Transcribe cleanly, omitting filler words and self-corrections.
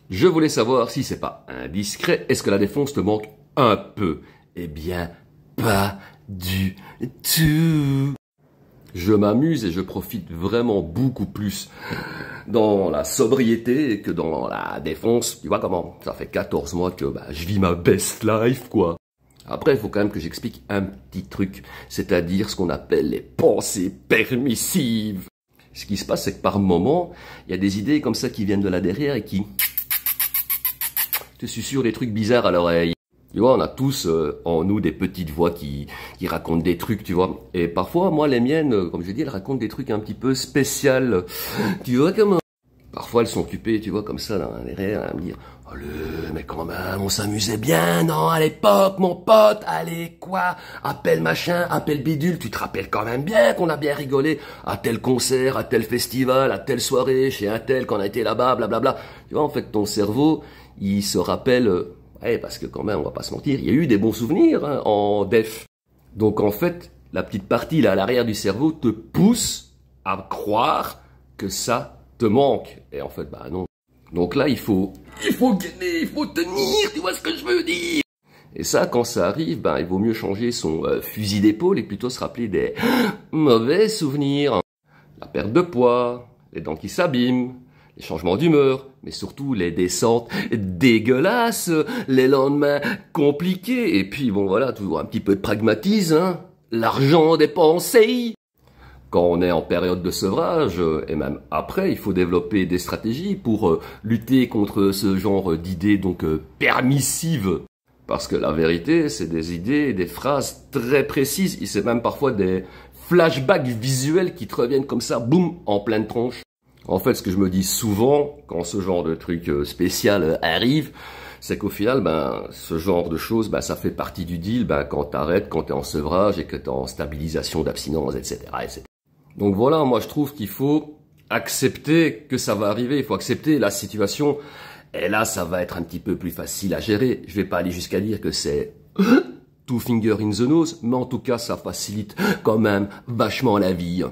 Je voulais savoir si c'est pas indiscret, est-ce que la défense te manque un peu? Eh bien, pas du tout. Je m'amuse et je profite vraiment beaucoup plus dans la sobriété que dans la défense. Tu vois comment? Ça fait 14 mois que je vis ma best life, quoi. Après, il faut quand même que j'explique un petit truc, c'est-à-dire ce qu'on appelle les pensées permissives. Ce qui se passe, c'est que par moment, il y a des idées comme ça qui viennent de là derrière et qui te susurrent des trucs bizarres à l'oreille. Tu vois, on a tous en nous des petites voix qui racontent des trucs, tu vois. Et parfois, moi, les miennes, comme je dis, elles racontent des trucs un petit peu spéciaux. Tu vois comment? Parfois, elles sont occupées, tu vois, comme ça, là, derrière, à me dire « Allez, mais quand même, on s'amusait bien, non, à l'époque, mon pote, allez, quoi? Appelle machin, appelle bidule, tu te rappelles quand même bien qu'on a bien rigolé à tel concert, à tel festival, à telle soirée, chez un tel, qu'on a été là-bas, blablabla. » Tu vois, en fait, ton cerveau, il se rappelle... parce que quand même, on va pas se mentir, il y a eu des bons souvenirs hein, en def. Donc en fait, la petite partie là à l'arrière du cerveau te pousse à croire que ça te manque. Et en fait, non. Donc là, il faut gainer, il faut tenir, tu vois ce que je veux dire. Et ça, quand ça arrive, il vaut mieux changer son fusil d'épaule et plutôt se rappeler des mauvais souvenirs. La perte de poids, les dents qui s'abîment, les changements d'humeur, mais surtout les descentes dégueulasses, les lendemains compliqués, et puis bon voilà, toujours un petit peu de pragmatisme, hein, l'argent dépensé. Quand on est en période de sevrage, et même après, il faut développer des stratégies pour lutter contre ce genre d'idées donc permissives. Parce que la vérité, c'est des idées, des phrases très précises, et c'est même parfois des flashbacks visuels qui te reviennent comme ça, boum, en pleine tronche. En fait, ce que je me dis souvent, quand ce genre de truc spécial arrive, c'est qu'au final, ce genre de choses, ça fait partie du deal, quand t'arrêtes, quand t'es en sevrage et que t'es en stabilisation d'abstinence, etc., etc. Donc voilà, moi je trouve qu'il faut accepter que ça va arriver, il faut accepter la situation, et là, ça va être un petit peu plus facile à gérer. Je vais pas aller jusqu'à dire que c'est two finger in the nose, mais en tout cas, ça facilite quand même vachement la vie.